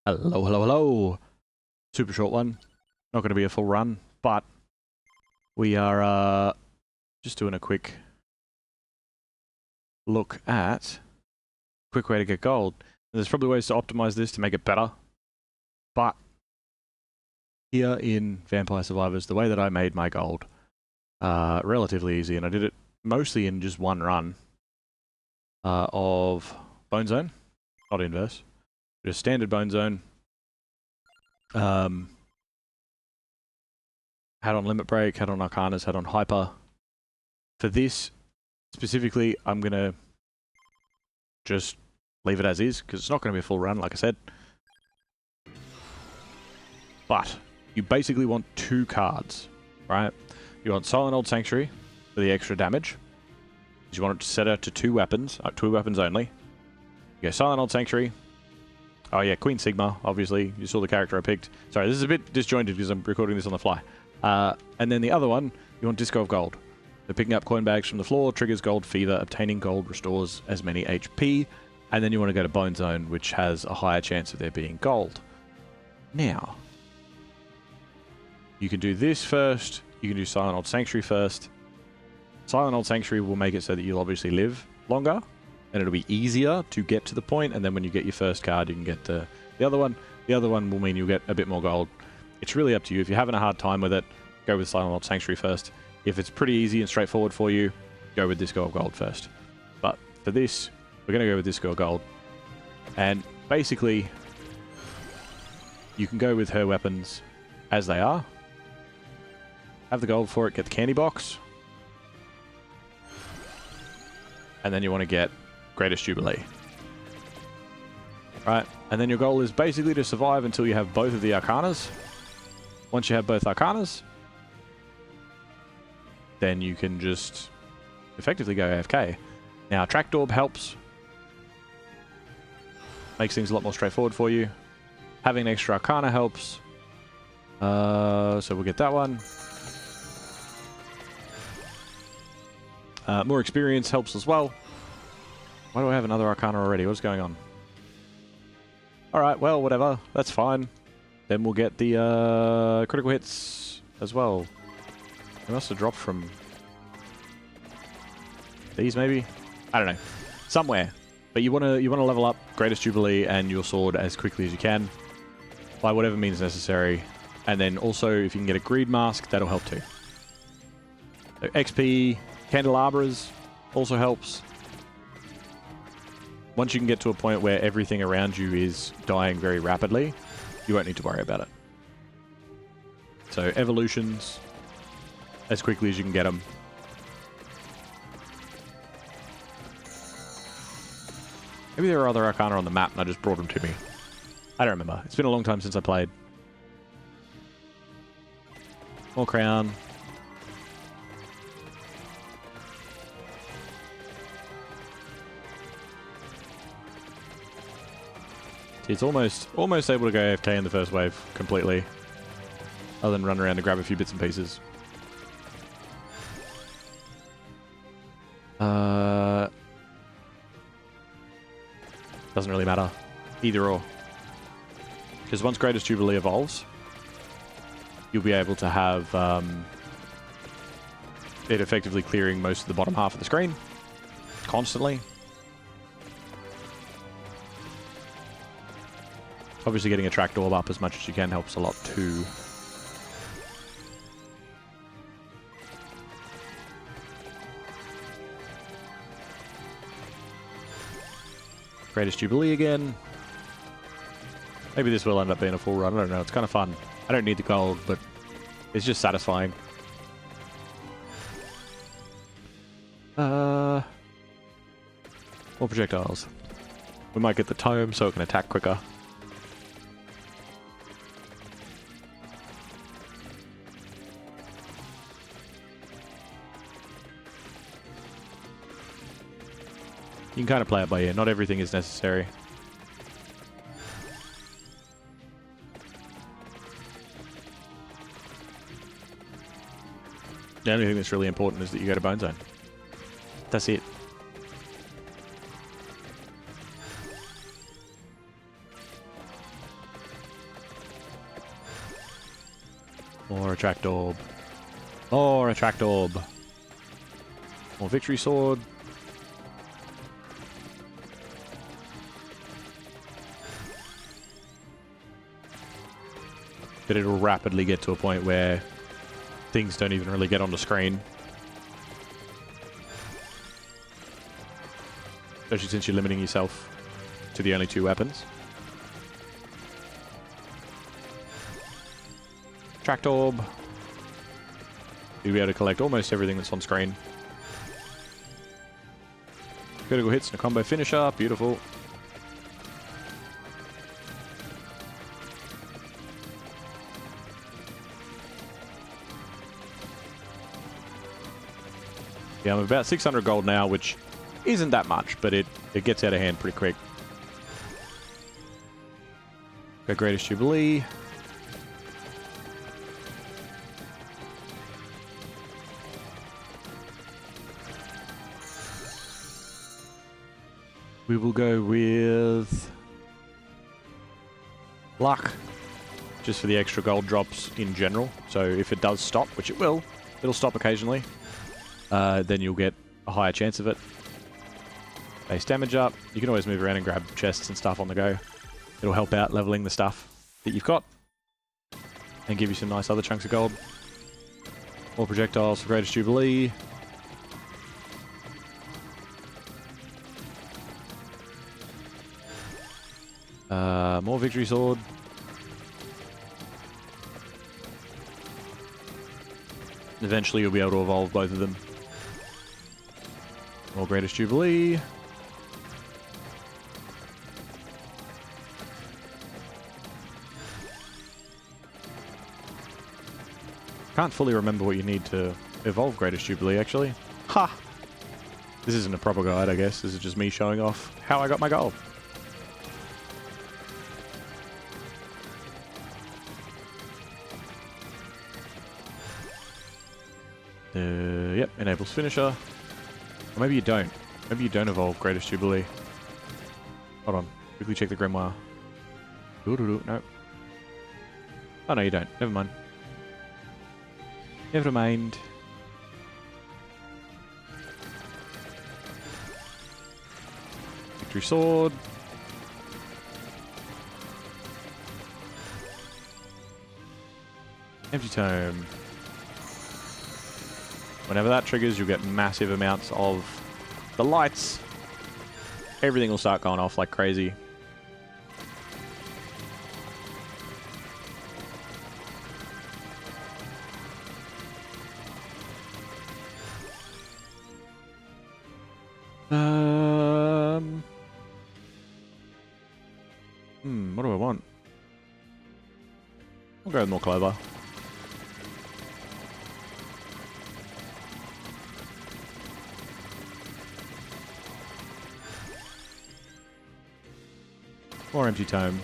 Hello, hello, hello. Super short one. Not going to be a full run, but we are just doing a quick look at quick way to get gold. And there's probably ways to optimize this to make it better, but here in Vampire Survivors, the way that I made my gold, relatively easy, and I did it mostly in just one run of Bone Zone, not inverse, just standard Bone Zone. Had on Limit Break, had on Arcanas, had on Hyper. For this, specifically, I'm going to just leave it as is, because it's not going to be a full run, like I said. But you basically want two cards, right? You want Silent Old Sanctuary for the extra damage. You want it to set her to two weapons only. You go Silent Old Sanctuary. Oh yeah, Queen Sigma, obviously. You saw the character I picked. Sorry, this is a bit disjointed because I'm recording this on the fly. And then the other one, you want Disco of Gold. So picking up coin bags from the floor, triggers Gold Fever, obtaining gold restores as many HP, and then you want to go to Bone Zone, which has a higher chance of there being gold. Now, you can do this first, you can do Silent Old Sanctuary first. Silent Old Sanctuary will make it so that you'll obviously live longer, and it'll be easier to get to the point, and then when you get your first card, you can get the other one. The other one will mean you'll get a bit more gold. It's really up to you. If you're having a hard time with it, go with Silent Old Sanctuary first. If it's pretty easy and straightforward for you, go with Disco of Gold first. But for this, we're going to go with Disco of Gold. And basically, you can go with her weapons as they are. Have the gold for it, get the candy box. And then you want to get Greatest Jubilee. Right, and then your goal is basically to survive until you have both of the Arcanas. Once you have both Arcanas, then you can just effectively go AFK. Now, Tracked Orb helps. Makes things a lot more straightforward for you. Having an extra Arcana helps. So we'll get that one. More experience helps as well. Why do I have another Arcana already? What's going on? Alright, well, whatever. That's fine. Then we'll get the critical hits as well. They must have dropped from these, maybe? I don't know. Somewhere. But you want to level up Greatest Jubilee and your sword as quickly as you can. By whatever means necessary. And then also, if you can get a Greed Mask, that'll help too. So XP, Candelabras also helps. Once you can get to a point where everything around you is dying very rapidly, you won't need to worry about it. So evolutions, as quickly as you can get them. Maybe there are other Arcana on the map and I just brought them to me. I don't remember. It's been a long time since I played. More crown. It's almost able to go AFK in the first wave completely. Other than run around to grab a few bits and pieces. Doesn't really matter. Either or. Because once Greatest Jubilee evolves, you'll be able to have it effectively clearing most of the bottom half of the screen. Constantly. Obviously getting a Tracked Orb up as much as you can helps a lot too. Greatest Jubilee again. Maybe this will end up being a full run. I don't know. It's kind of fun. I don't need the gold, but it's just satisfying. More projectiles. We might get the tome so it can attack quicker. You can kind of play it by ear. Not everything is necessary. The only thing that's really important is that you go to Bone Zone. That's it. More attract orb. More attract orb. More victory sword. But it'll rapidly get to a point where things don't even really get on the screen. Especially since you're limiting yourself to the only 2 weapons. Attract orb. You'll be able to collect almost everything that's on screen. Critical hits and a combo finisher. Beautiful. Yeah, I'm about 600 gold now, which isn't that much, but it gets out of hand pretty quick. Go Greatest Jubilee. We will go with Luck, just for the extra gold drops in general. So if it does stop, which it will, it'll stop occasionally. Then you'll get a higher chance of it. Base damage up. You can always move around and grab chests and stuff on the go. It'll help out leveling the stuff that you've got. And give you some nice other chunks of gold. More projectiles for Greatest Jubilee. More victory sword. Eventually you'll be able to evolve both of them. More Greatest Jubilee. Can't fully remember what you need to evolve Greatest Jubilee, actually. Ha! This isn't a proper guide, I guess. This is just me showing off how I got my gold. Yep, enables finisher. Or maybe you don't. Maybe you don't evolve Greatest Jubilee. Hold on. Quickly check the Grimoire. No. Oh, no, you don't. Never mind. Never mind. Victory Sword. Empty Tome. Whenever that triggers, you'll get massive amounts of the lights. Everything will start going off like crazy. What do I want? I'll go with more clover. More Empty Tome.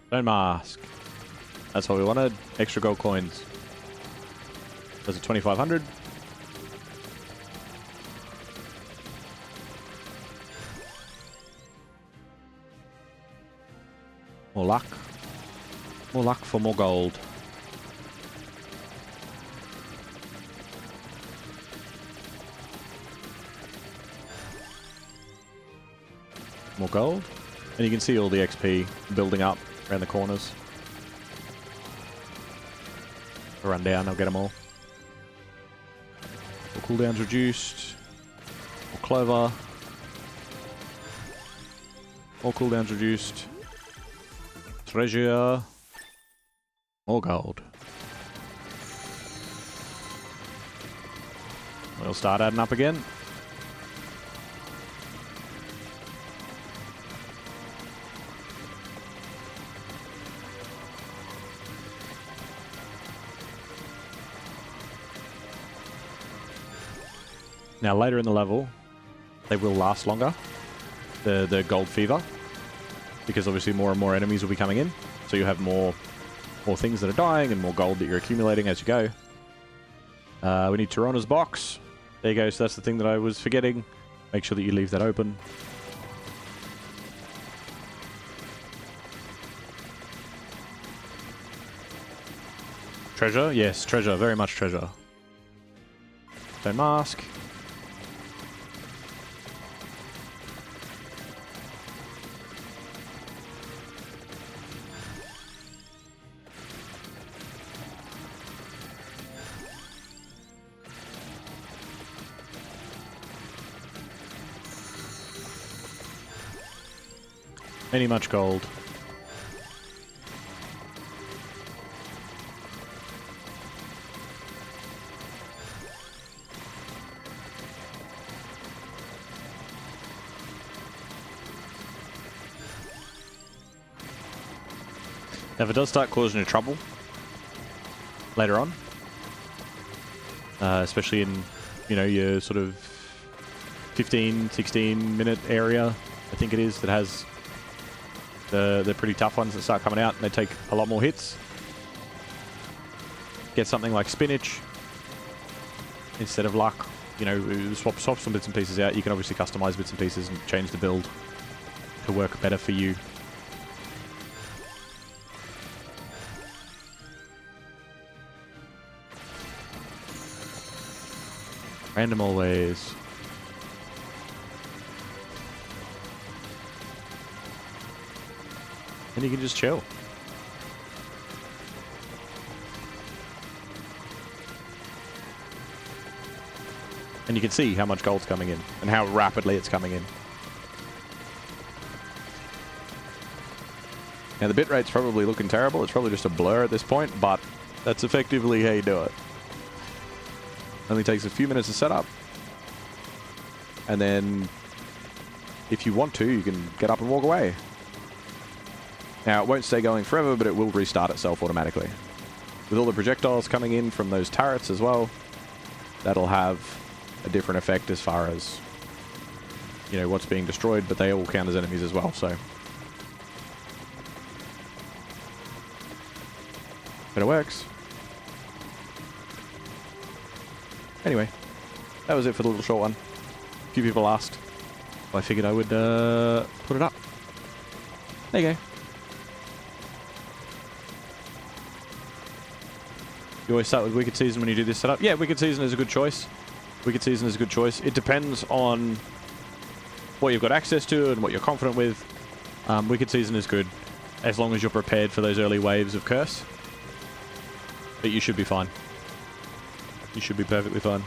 Stone Mask. That's what we wanted. Extra gold coins. Those are 2,500. More luck. More luck for more gold. More gold. And you can see all the XP building up around the corners. I'll run down, I'll get them all. All cooldowns reduced. More clover. All cooldowns reduced. Treasure. More gold. We'll start adding up again. Now later in the level, they will last longer, the gold fever, because obviously more and more enemies will be coming in, so you have more things that are dying and more gold that you're accumulating as you go. We need Tirona's box. There you go. So that's the thing that I was forgetting. Make sure that you leave that open. Treasure? Yes, treasure. Very much treasure. Stone mask. Any much gold. Now, if it does start causing you trouble later on, especially in, you know, your sort of 15, 16 minute area, I think it is, that has the pretty tough ones that start coming out and they take a lot more hits. Get something like spinach instead of luck. You know, swap some bits and pieces out. You can obviously customize bits and pieces and change the build to work better for you. Random always. And you can just chill. And you can see how much gold's coming in and how rapidly it's coming in. Now the bitrate's probably looking terrible. It's probably just a blur at this point, but that's effectively how you do it. Only takes a few minutes to set up. And then if you want to, you can get up and walk away. Now, it won't stay going forever, but it will restart itself automatically. With all the projectiles coming in from those turrets as well, that'll have a different effect as far as, you know, what's being destroyed, but they all count as enemies as well, so. But it works. Anyway, that was it for the little short one. A few people asked. I figured I would put it up. There you go. You always start with Wicked Season when you do this setup. Yeah, Wicked Season is a good choice. Wicked Season is a good choice. It depends on what you've got access to and what you're confident with. Wicked Season is good as long as you're prepared for those early waves of Curse. But you should be fine. You should be perfectly fine.